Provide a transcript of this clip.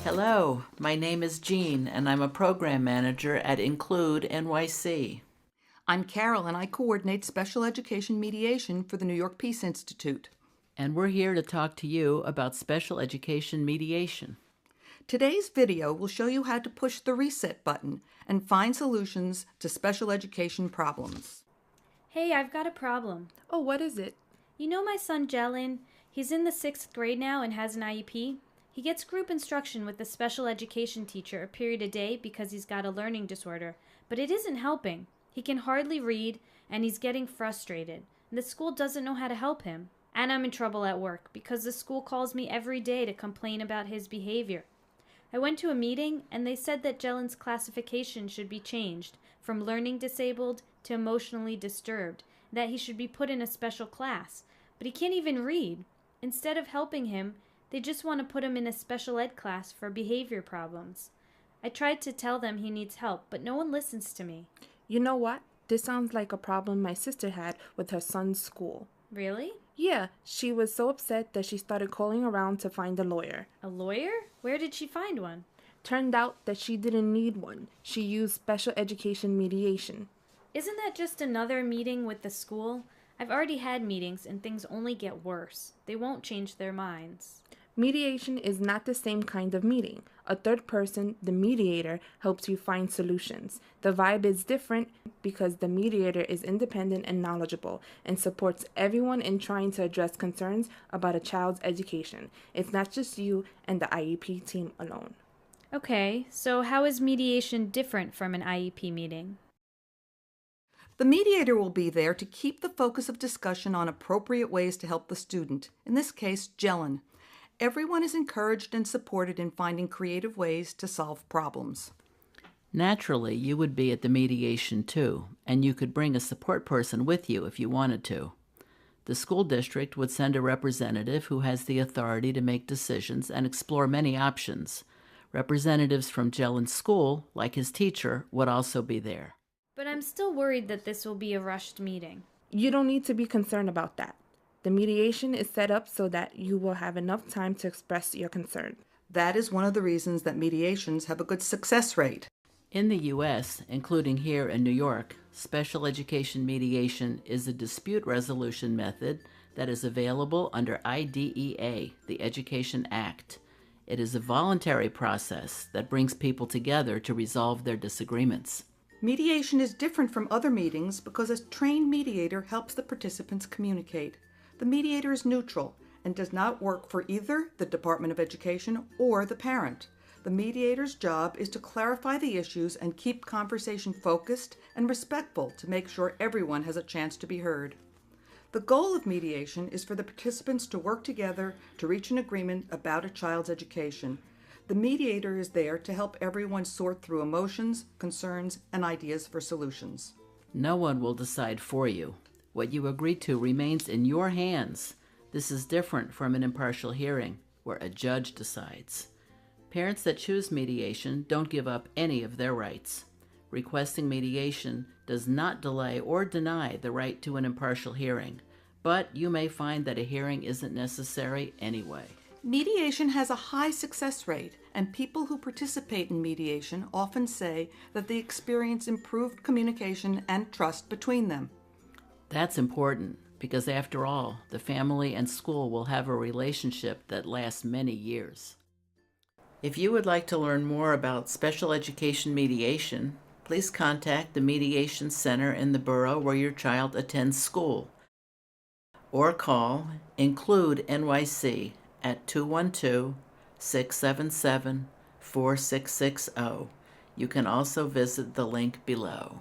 Hello, my name is Jean, and I'm a program manager at Include NYC. I'm Carol, and I coordinate special education mediation for the New York Peace Institute. And we're here to talk to you about special education mediation. Today's video will show you how to push the reset button and find solutions to special education problems. Hey, I've got a problem. Oh, what is it? You know my son Jelen? He's in the 6th grade now and has an IEP. He gets group instruction with a special education teacher a period a day because he's got a learning disorder, but it isn't helping. He can hardly read, and he's getting frustrated. The school doesn't know how to help him. And I'm in trouble at work because the school calls me every day to complain about his behavior. I went to a meeting, and they said that Jelen's classification should be changed from learning disabled to emotionally disturbed, that he should be put in a special class. But he can't even read. Instead of helping him, they just want to put him in a special ed class for behavior problems. I tried to tell them he needs help, but no one listens to me. You know what? This sounds like a problem my sister had with her son's school. Really? Yeah, she was so upset that she started calling around to find a lawyer. A lawyer? Where did she find one? Turned out that she didn't need one. She used special education mediation. Isn't that just another meeting with the school? I've already had meetings and things only get worse. They won't change their minds. Mediation is not the same kind of meeting. A third person, the mediator, helps you find solutions. The vibe is different because the mediator is independent and knowledgeable and supports everyone in trying to address concerns about a child's education. It's not just you and the IEP team alone. Okay, so how is mediation different from an IEP meeting? The mediator will be there to keep the focus of discussion on appropriate ways to help the student, in this case, Jelen. Everyone is encouraged and supported in finding creative ways to solve problems. Naturally, you would be at the mediation too, and you could bring a support person with you if you wanted to. The school district would send a representative who has the authority to make decisions and explore many options. Representatives from Jelen's school, like his teacher, would also be there. But I'm still worried that this will be a rushed meeting. You don't need to be concerned about that. The mediation is set up so that you will have enough time to express your concern. That is one of the reasons that mediations have a good success rate. In the U.S., including here in New York, special education mediation is a dispute resolution method that is available under IDEA, the Education Act. It is a voluntary process that brings people together to resolve their disagreements. Mediation is different from other meetings because a trained mediator helps the participants communicate. The mediator is neutral and does not work for either the Department of Education or the parent. The mediator's job is to clarify the issues and keep conversation focused and respectful to make sure everyone has a chance to be heard. The goal of mediation is for the participants to work together to reach an agreement about a child's education. The mediator is there to help everyone sort through emotions, concerns, and ideas for solutions. No one will decide for you. What you agree to remains in your hands. This is different from an impartial hearing, where a judge decides. Parents that choose mediation don't give up any of their rights. Requesting mediation does not delay or deny the right to an impartial hearing, but you may find that a hearing isn't necessary anyway. Mediation has a high success rate, and people who participate in mediation often say that they experience improved communication and trust between them. That's important because, after all, the family and school will have a relationship that lasts many years. If you would like to learn more about special education mediation, please contact the Mediation Center in the borough where your child attends school, or call Include NYC at 212-677-4660. You can also visit the link below.